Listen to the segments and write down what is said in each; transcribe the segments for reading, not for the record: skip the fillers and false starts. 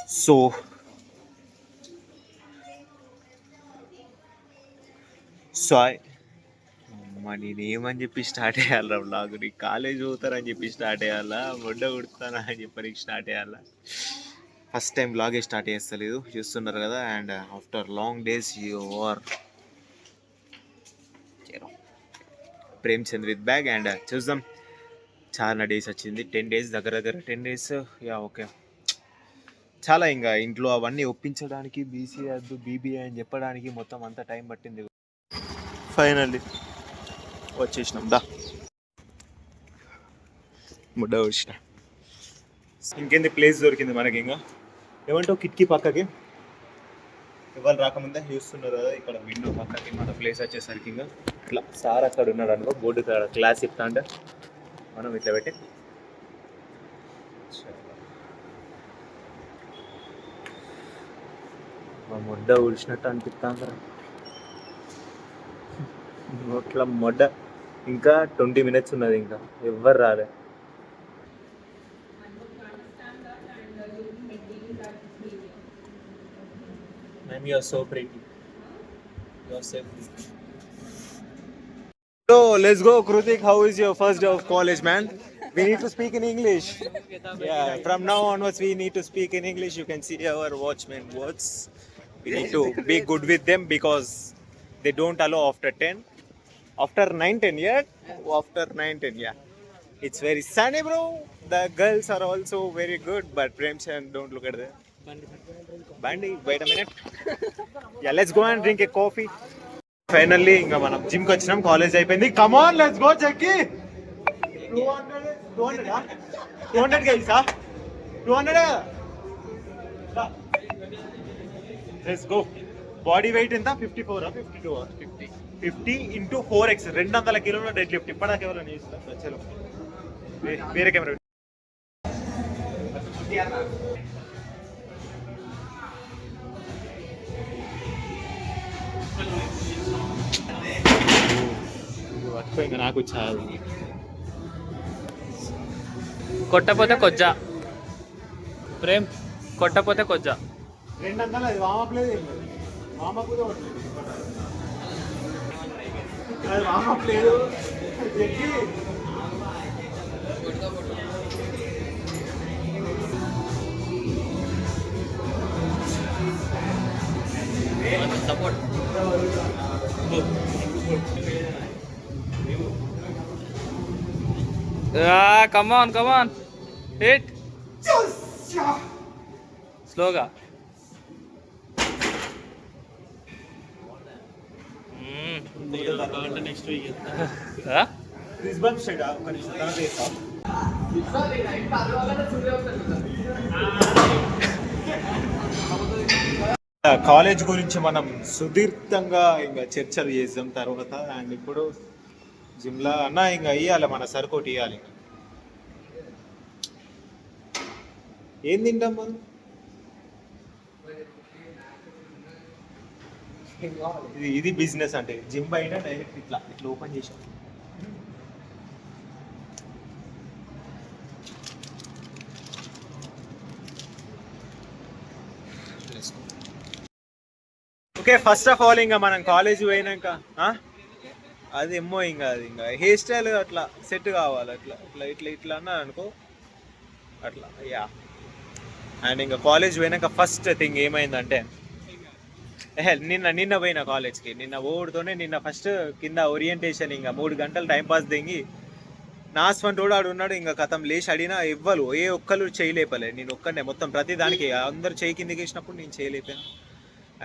So, I మరి నేనేమని చెప్పి start చేయాలరా బ్లాగ్? నీ కాలేజ్ పోతారని చెప్పి స్టార్ట్ చేయాలా, మొడ్డ కుడతానా అని చెప్పి స్టార్ట్ చేయాలా? ఫస్ట్ టైం బ్లాగే స్టార్ట్ చేస్తలేదు, చూస్తున్నారు కదా. And after long days you are Prem Chand with bag. And చూద్దాం, చాలా డేస్ వచ్చింది, 10 days దగ్గర దగ్గర 10 days. యా ఓకే, చాలా ఇంకా ఇంట్లో అవన్నీ ఒప్పించడానికి, బీసీఏ వద్దు బీబీఏ అని చెప్పడానికి మొత్తం అంతా టైం పట్టింది. ఫైనల్లీ వచ్చేసినాం దా, ముడ్డ వచ్చిన. ఇంకేంది, ప్లేస్ దొరికింది మనకి. ఇంకా ఏమంటావు, కిటికీ పక్కకి ఎవరు రాకముందే చూస్తున్నారు కదా, ఇక్కడ విండో పక్కకి మన ప్లేస్ వచ్చేసరికి ఇంకా ఇట్లా సార్ అక్కడ ఉన్నాడు అనుకో, బోర్డు క్లాస్ చెప్తా అంటే మనం ఇట్లా పెట్టి మా మొడ్డ ఊడిచినట్టు అనిపిస్తాను అట్లా మొడ్డ. ఇంకా 20 minutes ఉన్నది, ఇంకా ఎవ్వరు రాలే. Ma'am, you are so pretty. You are so pretty. So let's go, Krutik. How is your first day of college, man? We need to speak in English. Yeah, from now onwards we need to speak in English. You can see our watchman words. We need to be good with them because they don't allow after 10. After 9, 10, yeah? After 9, 10, yeah. It's very sunny, bro. The girls are also very good, but Prem Chand, don't look at that. Bandi, wait a minute. Yeah, let's go and drink a coffee. Finally ఇంకా మనం జిమ్కి వచ్చినాం, college అయిపోయింది. Come on let's go చెక్కి. 200 గైసా, 200. Let's go. Body weight ఎంత? 54 52 50 into 4x 200 కిలోల dead lift. ఇప్పటిదాకా ఎవరైనా చేస్తారు? చలో వేరే కెమెరా. ఇంకా నాకు చాలు. కొట్టపోతే కొజ్జా ప్రేమ్, కొట్టపోతే కొజ్జా. 200 అది వామప్ లేదు, వామప్ కూడా అది వామప్ లేదు. Support. Come on, come on. Hit. Slowga. Next week బ్రిస్బన్ state college గురించి మనం సుదీర్ఘంగా ఇంకా చర్చలు చేద్దాం తర్వాత. అండ్ ఇప్పుడు జిమ్లా అన్న ఇంకా ఇవ్వాలి, మన సరుకోటి ఇవ్వాలి. ఏం తింటాం మనం? ఇది బిజినెస్ అంటే. జిమ్ బయట డైరెక్ట్ ఇట్లా ఇట్లా ఓపెన్ చేసాం. ఓకే, ఫస్ట్ ఆఫ్ ఆల్ ఇంకా మనం కాలేజ్ పోయినాక అదేమో ఇంకా అది ఇంకా హెయిర్ స్టైల్ అట్లా సెట్ కావాలి. అట్లా ఇట్లా ఇట్లా ఇట్లా అన్నా అనుకో అట్లా. యా, అండ్ ఇంకా కాలేజ్ పోయినాక ఫస్ట్ థింగ్ ఏమైందంటే, నిన్న పోయిన కాలేజ్కి. నిన్న ఓడితోనే నిన్న ఫస్ట్ కింద ఓరియంటేషన్ ఇంకా 3 గంటలు టైంపాస్ దిగి నాస్వంటి వాడు ఆడు ఉన్నాడు. ఇంకా కథం లేచి అడిగినా ఇవ్వలు, ఏ ఒక్కరు చేయలేపలే. నేను ఒక్కనే మొత్తం ప్రతి దానికి అందరు చేయి కిందకి వేసినప్పుడు నేను చేయలేపాను.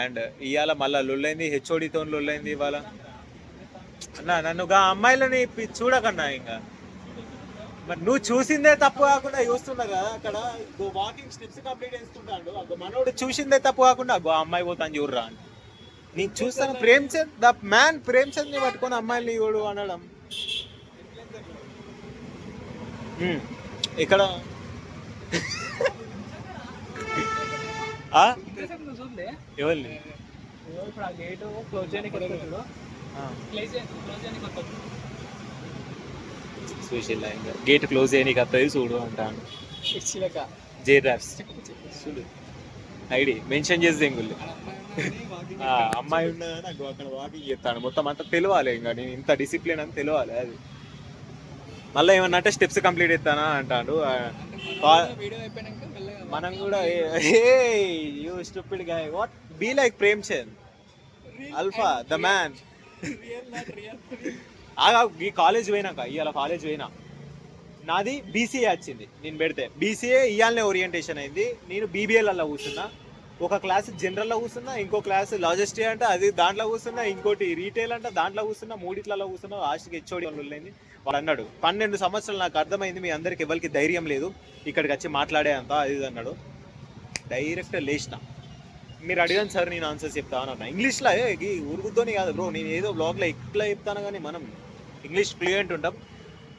అండ్ ఇవాళ మళ్ళీ లొల్లైంది, హెచ్ఓడితో లొల్లైంది ఇవాళ. అన్నా నన్నుగా అమ్మాయిలని చూడకన్నా, ఇంకా మరి నువ్వు చూసిందే తప్పు కాకుండా చూస్తున్నా కదా. అక్కడ వాకింగ్ స్టెప్స్ కంప్లీట్ చేసుకుంటాడు, మనోడు చూసిందే తప్పు కాకుండా అమ్మాయి పోతాను చూడరా అని నేను చూస్తాను. ప్రేమ్ చంద్, ద మ్యాన్ ప్రేమ్ చంద్ ని పట్టుకొని అమ్మాయిని చూడు అనడం ఇక్కడ ఎవరిని గేట్ క్లోజ్ చేయడానికి వస్తుంది చూడు అంటాను. జే డ్రాప్స్ చూడు, ఐడి మెన్షన్ చేసి దెంగుల్లి. అమ్మాయి ఉన్నదని నాకు అక్కడ వాకింగ్ చేస్తాను మొత్తం అంతా తెలియాలి. ఇంకా నేను ఇంత డిసిప్లిన్ అని తెలియాలి. అది మళ్ళీ ఏమన్నా అంటే స్టెప్స్ కంప్లీట్ చేస్తానా అంటాడు. మనం కూడా you stupid guy what be like Prem Chand alpha the man. ఆగా ఈ కాలేజ్ పోయినాక ఇవాళ కాలేజ్ పోయినా నాది బీసీఏ వచ్చింది. నేను పెడితే బీసీఏ ఇవాళనే ఓరియంటేషన్ అయింది. నేను బీబీఏలలో కూర్చున్నా. ఒక క్లాస్ జనరల్లో కూర్చున్నా, ఇంకో క్లాస్ లాజిస్టిక్ అంటే అది దాంట్లో కూర్చున్నా, ఇంకోటి రీటైల్ అంటే దాంట్లో కూర్చున్నా, మూడిట్లలో కూర్చున్నా. లాస్ట్కి హెచ్ఓడి వాళ్ళైంది. వాడు అన్నాడు 12 సంవత్సరాలు నాకు అర్థమైంది మీ అందరికి ఎవరికి ధైర్యం లేదు ఇక్కడికి వచ్చి మాట్లాడే అంత అది అన్నాడు. డైరెక్ట్ లేచిన మీరు అడిగాను సార్ నేను ఆన్సర్స్ చెప్తాను అన్న ఇంగ్లీష్లో. ఉరుగుతోని కాదు బ్రో, నేను ఏదో బ్లాగ్లో ఎట్లా చెప్తాను కానీ మనం ఇంగ్లీష్ ఫ్లూయెంట్ ఉంటాం.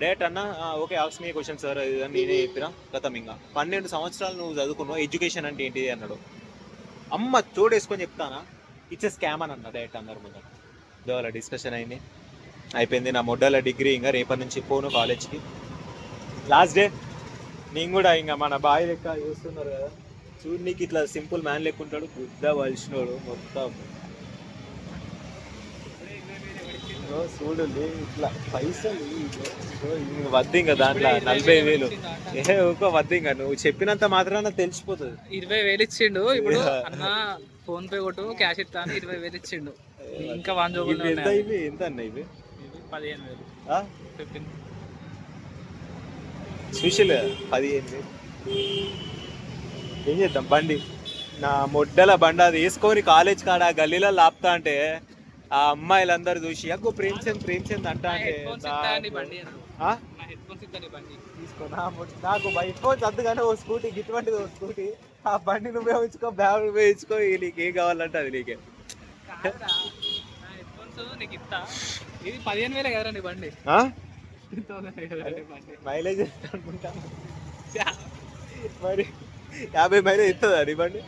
డైరెక్ట్ అన్న ఓకే ఆక్స్ మీ క్వశ్చన్ సార్ అది నేనే చెప్పిన గతం. ఇంకా 12 సంవత్సరాలు నువ్వు చదువుకున్నావు, ఎడ్యుకేషన్ అంటే ఏంటిది అన్నాడు. అమ్మ తోడేసుకొని చెప్తానా ఇట్స్ స్కామ్ అని అన్న డైరెక్ట్ అందరు ముందు. ఇవాళ డిస్కషన్ అయింది, అయిపోయింది. నా మొడ్డల డిగ్రీ ఇంకా రేపటి నుంచి పోను కాలేజ్కి. లాస్ట్ డే నేను కూడా ఇంకా మన బాయ్ లెక్క చూస్తున్నారు కదా, చూడు నీకు ఇట్లా సింపుల్ మ్యాన్ లెక్క ఉంటాడు, గుద్ద వలిసినోడు మొత్తం. చూడు ఇట్లా పైసలు వద్దు ఇంకా దాంట్లో 40,000 ఊకో వద్దు. ఇంకా నువ్వు చెప్పినంత మాత్రాన తెలిసిపోతుంది. 20,000 ఇచ్చిండు. ఇప్పుడు అన్న ఫోన్ పే కొట్టు క్యాష్ ఇస్తాను 20,000 ఇచ్చిండు. ఇంకా ఎంత ఇవి ఎంత అన్న ఇవి 15,000 స్పెషల్ 15,000. ఏం చేద్దాం బండి నా మొడ్డల బండి అది వేసుకొని కాలేజ్ కాడ గల్లీలో లాపుతా అంటే ఆ అమ్మాయిలందరూ చూసి అగ్గో ప్రేమ్చంద్ అంటా అంటే నాకు బైక్ ఫోన్స్ వద్దు కానీ ఓ స్కూటీ గిటువంటిది, ఓ స్కూటీ ఆ బండి నువ్వే ఉంచుకో, బ్యాగ్ నువ్వే ఉంచుకో, నీకు ఏం కావాలంటే అది నీకే. నీకు ఇస్తా. ఇది 15,000 కదరా నీ బండి. మైలేజ్ అనుకుంటా మరి 50 మైలేజ్ ఇస్తుందా నీ బండి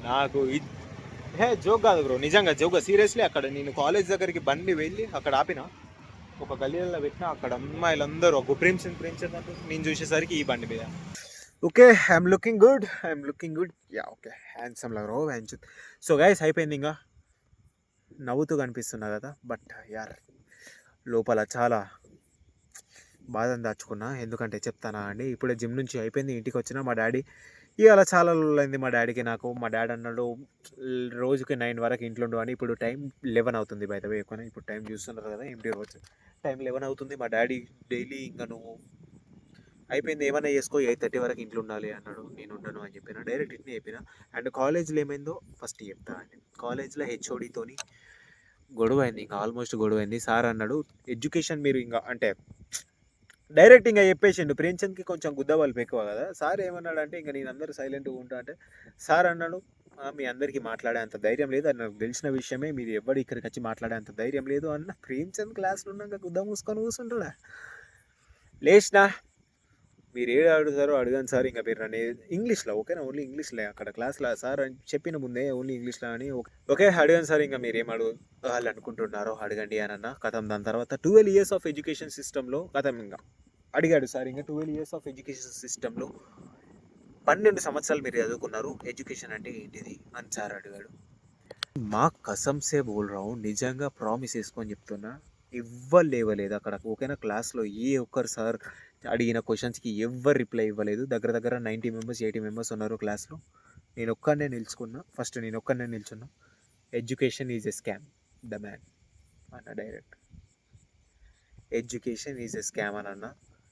నాకు. జోక్ కాదు బ్రో, నిజంగా జోక్గా సీరియస్లీ. అక్కడ నేను కాలేజ్ దగ్గరికి బండి వెళ్ళి అక్కడ ఆపిన, ఒక గల్లీలో పెట్టిన, అక్కడ అమ్మాయిలందరూ ఒక ప్రేమ్చంద్ అంటే నేను చూసేసరికి ఈ బండి మీద. Okay I'm looking good yeah okay handsome lover handsome. So guys అయిపోయింది. ఇంకా నవ్వుతూ కనిపిస్తున్నా కదా, బట్ యార్ లోపల చాలా బాధను దాచుకున్నా. ఎందుకంటే చెప్తానా అండి, ఇప్పుడే జిమ్ నుంచి అయిపోయింది, ఇంటికి వచ్చిన మా డాడీ ఇవాళ చాలా అయింది మా డాడీకి నాకు. మా డాడీ అన్నాడు రోజుకి 9 వరకు ఇంట్లో ఉండు అని. ఇప్పుడు టైం 11 అవుతుంది బయట ఎక్కువ. ఇప్పుడు టైం చూస్తున్నారు కదా ఏంటి రోజు టైం 11 అవుతుంది. మా డాడీ డైలీ ఇంకా నువ్వు అయిపోయింది ఏమైనా చేసుకో 8:30 వరకు ఇంట్లో ఉండాలి అన్నాడు. నేను ఉండను అని చెప్పిన, డైరెక్ట్ ఇట్నే చెప్పిన. అండ్ కాలేజ్లో ఏమైందో ఫస్ట్ చెప్తా అండి. కాలేజ్లో హెచ్ఓడితోని గొడవ అయింది, ఇంకా ఆల్మోస్ట్ గొడవ అయింది. సార్ అన్నాడు ఎడ్యుకేషన్ మీరు ఇంకా అంటే డైరెక్ట్ ఇంకా చెప్పేసిండు. ప్రేమ్చంద్కి కొంచెం గుద్దవల్పు ఎక్కువ కదా. సార్ ఏమన్నాడు అంటే ఇంకా నేను అందరూ సైలెంట్గా ఉంటా అంటే సార్ అన్నాడు మీ అందరికీ మాట్లాడే అంత ధైర్యం లేదు, అది నాకు తెలిసిన విషయమే, మీరు ఎవరు ఇక్కడికి వచ్చి మాట్లాడే అంత ధైర్యం లేదు అన్న. ప్రేమ్చంద్ క్లాస్లో ఉన్నాక గుద్ద మూసుకొని కూర్చుంటాడా. లేచినా మీరు ఏడు అడుగుతారో అడగండి సార్, ఇంకా మీరు నన్ను ఇంగ్లీష్లో ఓకేనా, ఓన్లీ ఇంగ్లీష్లో అక్కడ క్లాస్లో సార్ అని చెప్పిన ముందే ఓన్లీ ఇంగ్లీష్లో అని ఓకే అడగండి సార్, ఇంకా మీరు ఏం అడగాలి అనుకుంటున్నారో అడగండి అని అన్న. కథం దాని తర్వాత 12 years ఆఫ్ ఎడ్యుకేషన్ సిస్టంలో కథం ఇంకా అడిగాడు సార్. ఇంకా 12 years ఆఫ్ ఎడ్యుకేషన్ సిస్టంలో 12 సంవత్సరాలు మీరు చదువుకున్నారు, ఎడ్యుకేషన్ అంటే ఏంటిది అని సార్ అడిగాడు. మా కసంసే బోల్ రావు, నిజంగా ప్రామిస్ వేసుకొని చెప్తున్నా, ఎవ్వరు లేవలేదు అక్కడ ఓకేనా. క్లాస్లో ఏ ఒక్కరు సార్ అడిగిన క్వశ్చన్స్కి ఎవ్వరు రిప్లై ఇవ్వలేదు. దగ్గర 90 మెంబర్స్ 80 మెంబర్స్ ఉన్నారు క్లాస్లో. నేను ఒక్కనే నిల్చుకున్నా, ఫస్ట్ నేను ఒక్కనే నిల్చున్నా. Education is a scam the man అన్న direct. Education is a scam అని అన్న.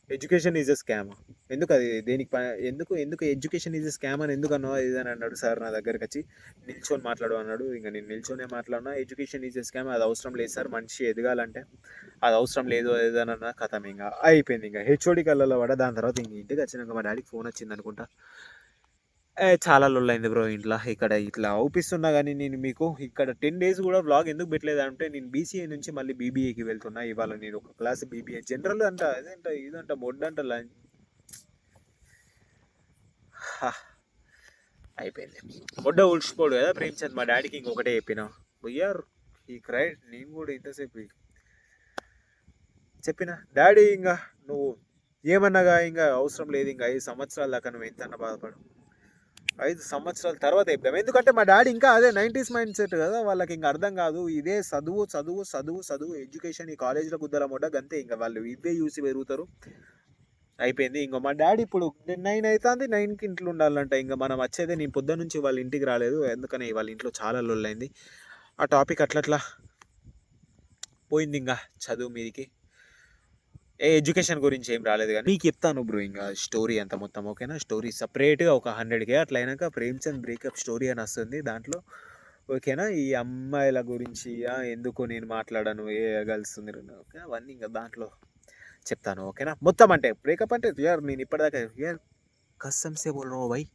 ఎడ్యుకేషన్ ఈజ్ ఎ స్కామ్ ఎందుకు, అది దేనికి ఎందుకు ఎడ్యుకేషన్ ఈజ్ ఎ స్కామ్ అని ఎందుకు అన్నావు ఇదని అన్నాడు సార్. నా దగ్గరికి వచ్చి నిల్చొని మాట్లాడు అన్నాడు. ఇంకా నేను నిల్చొనే మాట్లాడినా. ఎడ్యుకేషన్ ఈజ్ ఎ స్కామ్, అది అవసరం లేదు సార్, మనిషి ఎదగాలంటే అది అవసరం లేదు ఏదని అన్న. కథం ఇంకా అయిపోయింది. ఇంకా హెచ్ఓడి కళ్ళలో పడ. దాని తర్వాత ఇంక ఇంటికి వచ్చినాక మా డాడీకి ఫోన్ వచ్చింది అనుకుంటా. చాలా లొల్లైంది బ్రో ఇంట్లో. ఇక్కడ ఇట్లా అవుపిస్తున్నా కానీ నేను మీకు ఇక్కడ 10 days కూడా వ్లాగ్ ఎందుకు పెట్టలేదు అంటే నేను బీసీఏ నుంచి మళ్ళీ బీబీఏకి వెళ్తున్నా. ఇవాళ నేను ఒక క్లాస్ బీబీఏ జనరల్ అంట అదేంట ఇదంట మొడ్డంట అయిపోయింది. మొడ్డ ఉడిచిపోడు కదా ప్రేమ్చంద్. మా డాడీకి ఇంకొకటే చెప్పిన బొయ్యారు ఈ క్రైడ్. నేను కూడా ఇంతసేపు చెప్పిన డాడీ ఇంకా నువ్వు ఏమన్నాగా ఇంకా అవసరం లేదు, ఇంకా 5 సంవత్సరాల దాకా నువ్వు ఎంతన్నా బాధపడు. 5 సంవత్సరాల తర్వాత చెప్దాం. ఎందుకంటే మా డాడీ ఇంకా అదే 90s మైండ్ సెట్ కదా, వాళ్ళకి ఇంకా అర్థం కాదు. ఇదే చదువు చదువు చదువు చదువు, ఎడ్యుకేషన్, ఈ కాలేజీలో గుద్దల ముడ్డ గంతే. ఇంకా వాళ్ళు ఇవే చూసి పెరుగుతారు. అయిపోయింది. ఇంకో మా డాడీ ఇప్పుడు 9 అవుతుంది, 9కి ఇంట్లో ఉండాలంట. ఇంకా మనం వచ్చేదే, నేను పొద్దున్న నుంచి వాళ్ళ ఇంటికి రాలేదు, ఎందుకని వాళ్ళ ఇంట్లో చాలా లొల్లైంది. ఆ టాపిక్ అట్లట్లా పోయింది. ఇంకా చదువు మీదికి ఎడ్యుకేషన్ గురించి ఏం రాలేదు. కానీ నీకు చెప్తాను బ్రో ఇంకా స్టోరీ అంతా మొత్తం, ఓకేనా? స్టోరీ సపరేట్గా ఒక 100K అట్లా అయినాక ప్రేమ్చంద్ బ్రేకప్ స్టోరీ అని వస్తుంది దాంట్లో, ఓకేనా? ఈ అమ్మాయిల గురించి ఎందుకు నేను మాట్లాడాను, ఏ గర్ల్స్ ఓకే, అవన్నీ ఇంకా దాంట్లో చెప్తాను, ఓకేనా? మొత్తం అంటే బ్రేకప్ అంటే యార్ నేను ఇప్పటిదాకా యార్ కస్సం సే బోల్ రहा हूं भाई,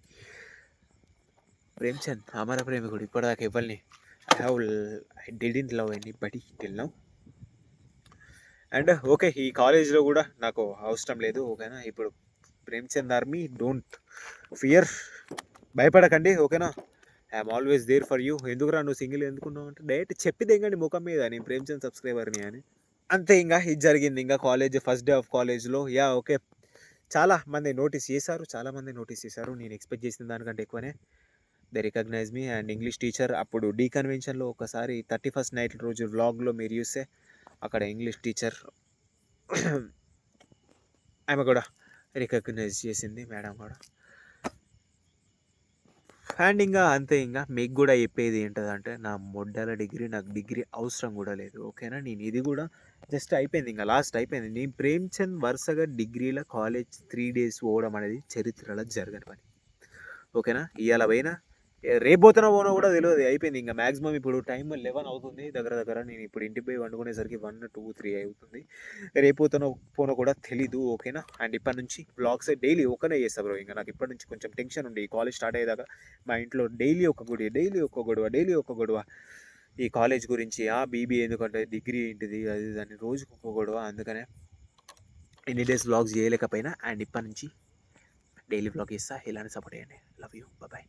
ప్రేమ్చంద్ అమర ప్రేమికుడు. ఇప్పటిదాకా ఎవరిని I didn't love anybody till now. And okay, ఈ కాలేజ్లో కూడా నాకు అవసరం లేదు, ఓకేనా? ఇప్పుడు ప్రేమ్చంద్ ఆర్మీ, డోంట్ ఫియర్, భయపడకండి, ఓకేనా? I'm always there for you. ఎందుకురా నువ్వు సింగిల్ ఎందుకున్నావు అంటే డైరెక్ట్ చెప్పి తెంగండి ముఖం మీద, నేను ప్రేమ్చంద్ సబ్స్క్రైబర్ని అని. అంతే, ఇంకా ఇది జరిగింది. ఇంకా కాలేజ్ ఫస్ట్ డే ఆఫ్ కాలేజ్లో ఓకే, చాలా మంది నోటీస్ చేశారు. నేను ఎక్స్పెక్ట్ చేసిన దానికంటే ఎక్కువనే they recognize me. And English teacher అప్పుడు డీ కన్వెన్షన్లో ఒకసారి 31st నైట్ రోజు వ్లాగ్లో మీరు చూస్తే అక్కడ ఇంగ్లీష్ టీచర్ ఆమె కూడా రికగ్నైజ్ చేసింది, మేడం కూడా. అండ్ ఇంకా అంతే, ఇంకా మీకు కూడా చెప్పేది ఏంటంటే నా మొడ్డల డిగ్రీ, నాకు డిగ్రీ అవసరం కూడా లేదు, ఓకేనా? నేను ఇది కూడా జస్ట్ అయిపోయింది, ఇంకా లాస్ట్ అయిపోయింది. నేను ప్రేమ్చంద్ వరుసగా డిగ్రీల కాలేజ్ 3 days పోవడం అనేది చరిత్రలో జరగని పని, ఓకేనా? ఇవాళ పోయినా రేపు పోతున్నా పోనో కూడా తెలియదు, అయిపోయింది. ఇంకా మ్యాక్సిమం ఇప్పుడు టైం 11 అవుతుంది దగ్గర. నేను ఇప్పుడు ఇంటికి పోయి వండుకునేసరికి 1, 2, 3 అవుతుంది. రేపు పోనో కూడా తెలీదు, ఓకేనా? అండ్ ఇప్పటి నుంచి బ్లాగ్స్ డైలీ ఒకనే చేస్తా బ్రో. ఇంకా నాకు ఇప్పటి నుంచి కొంచెం టెన్షన్ ఉంది, ఈ కాలేజ్ స్టార్ట్ అయ్యేదాకా మా ఇంట్లో డైలీ ఒక గొడవ ఈ కాలేజ్ గురించి. బీబీ ఎందుకంటే డిగ్రీ ఏంటిది అది దాన్ని రోజుకు ఒక గొడవ. అందుకనే ఎన్ని డేస్ బ్లాగ్స్ చేయలేకపోయినా, అండ్ ఇప్పటి నుంచి డైలీ బ్లాగ్ చేస్తా. ఇలానే సపోర్ట్ చేయండి. Love you, bye.